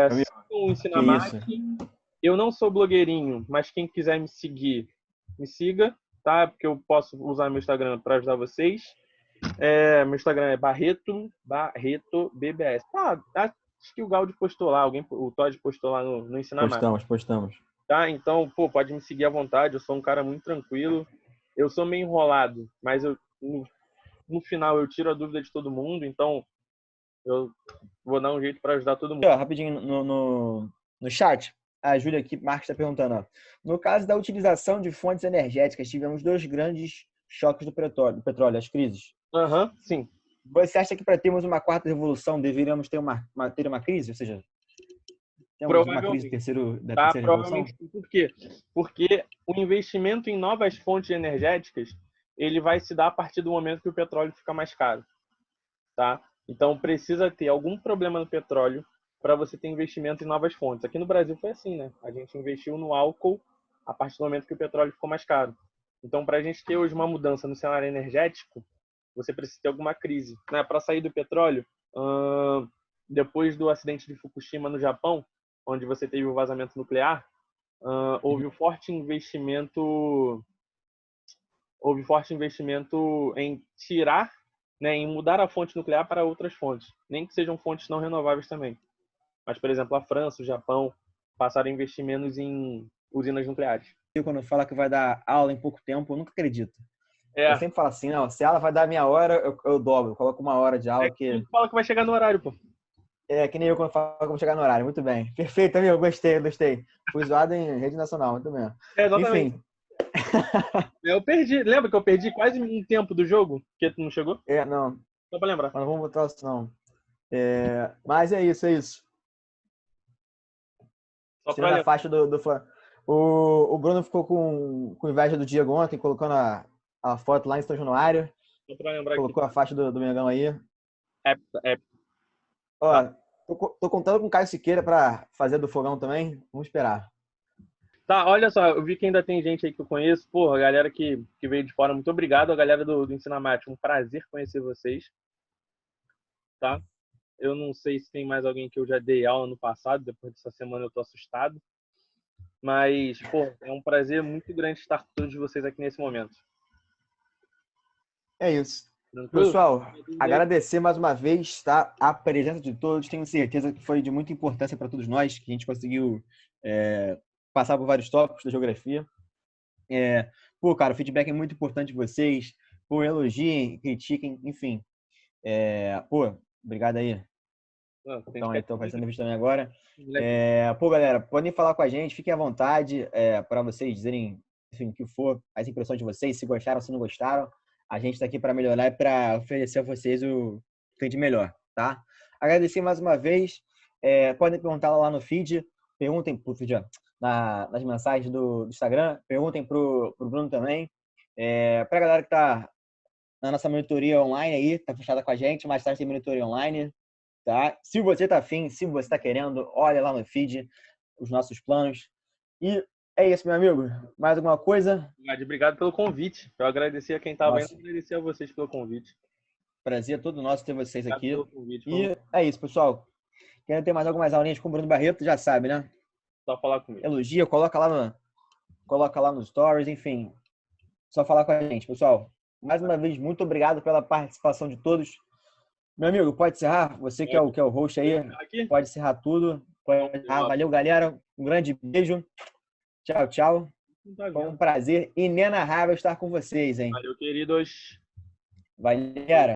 Sigo o Ensinamate. Eu não sou blogueirinho, mas quem quiser me seguir, me siga, tá? Porque eu posso usar meu Instagram para ajudar vocês. Meu Instagram é BarretoBBS. Acho que o Gaudi postou lá, o Todd postou lá no Ensinamate. Postamos. Tá? Então, pode me seguir à vontade. Eu sou um cara muito tranquilo. Eu sou meio enrolado, mas no final eu tiro a dúvida de todo mundo. Então, eu vou dar um jeito para ajudar todo mundo. Rapidinho no chat, a Júlia aqui, Marques está perguntando. No caso da utilização de fontes energéticas, tivemos 2 grandes choques do petróleo, as crises. Sim. Você acha que para termos uma 4ª revolução deveríamos ter uma crise? Ou seja, temos uma crise da terceira revolução? Provavelmente. Por quê? Porque o investimento em novas fontes energéticas ele vai se dar a partir do momento que o petróleo fica mais caro. Tá? Então, precisa ter algum problema no petróleo para você ter investimento em novas fontes. Aqui no Brasil foi assim, né? A gente investiu no álcool a partir do momento que o petróleo ficou mais caro. Então, para a gente ter hoje uma mudança no cenário energético, você precisa ter alguma crise. Né? Para sair do petróleo, depois do acidente de Fukushima no Japão, onde você teve o vazamento nuclear, houve um forte investimento em tirar, né, em mudar a fonte nuclear para outras fontes, nem que sejam fontes não renováveis também. Mas, por exemplo, a França, o Japão passaram a investir menos em usinas nucleares. Quando fala que vai dar aula em pouco tempo, eu nunca acredito. É. Eu sempre falo assim, não, se ela vai dar meia hora, eu dobro, eu coloco 1 hora de aula. Que fala que vai chegar no horário, pô. É, que nem eu quando falo que vou chegar no horário. Muito bem. Perfeito, amigo. Gostei. Fui zoado em rede nacional, muito bem. Exatamente. Enfim. Eu perdi. Lembra que eu perdi quase um tempo do jogo? Que tu não chegou? Não. Só pra lembrar. Mas não vamos botar isso, não. Mas é isso. Só tirando a faixa do fã. O Bruno ficou com inveja do Diego ontem, colocando a foto lá em São Januário. Só pra lembrar colocou aqui. A faixa do Mengão aí. É. Ó, tô contando com o Caio Siqueira pra fazer do Fogão também. Vamos esperar. Tá, olha só, eu vi que ainda tem gente aí que eu conheço. Porra, a galera que veio de fora, muito obrigado. A galera do Ensinamate, um prazer conhecer vocês. Tá? Eu não sei se tem mais alguém que eu já dei aula no passado, depois dessa semana eu tô assustado. Mas, pô, é um prazer muito grande estar com todos vocês aqui nesse momento. É isso. Tranquilo? Pessoal, agradecer mais uma vez, tá? A presença de todos. Tenho certeza que foi de muita importância para todos nós, que a gente conseguiu passar por vários tópicos da geografia. Pô, cara, o feedback é muito importante de vocês. Pô, elogiem, critiquem, enfim. Pô, obrigado aí. Então fazendo vista também agora. Pô, galera, podem falar com a gente, fiquem à vontade para vocês dizerem, enfim, o que for, as impressões de vocês, se gostaram, se não gostaram. A gente está aqui para melhorar e para oferecer a vocês o que tem de melhor, tá? Agradecer mais uma vez. Podem perguntar lá no feed, perguntem pro feed, nas mensagens do Instagram, perguntem pro Bruno também. Para a galera que está na nossa monitoria online aí, tá fechada com a gente, mais tarde tem monitoria online, tá? Se você tá afim, se você tá querendo, olha lá no feed os nossos planos. E é isso, meu amigo. Mais alguma coisa? Obrigado pelo convite. Eu agradecer a quem estava indo, agradecer a vocês pelo convite. Prazer todo nosso ter vocês aqui. Convite, e é isso, pessoal. Querendo ter mais algumas aulinhas com o Bruno Barreto, já sabe, né? Só falar comigo. Elogia, coloca lá nos stories, enfim. Só falar com a gente, pessoal. Mais uma vez, muito obrigado pela participação de todos. Meu amigo, pode encerrar? Você que é o host aí, pode encerrar tudo. Valeu, galera. Um grande beijo. Tchau, tchau. Foi um prazer inenarrável estar com vocês, hein? Valeu, queridos. Valeu, galera.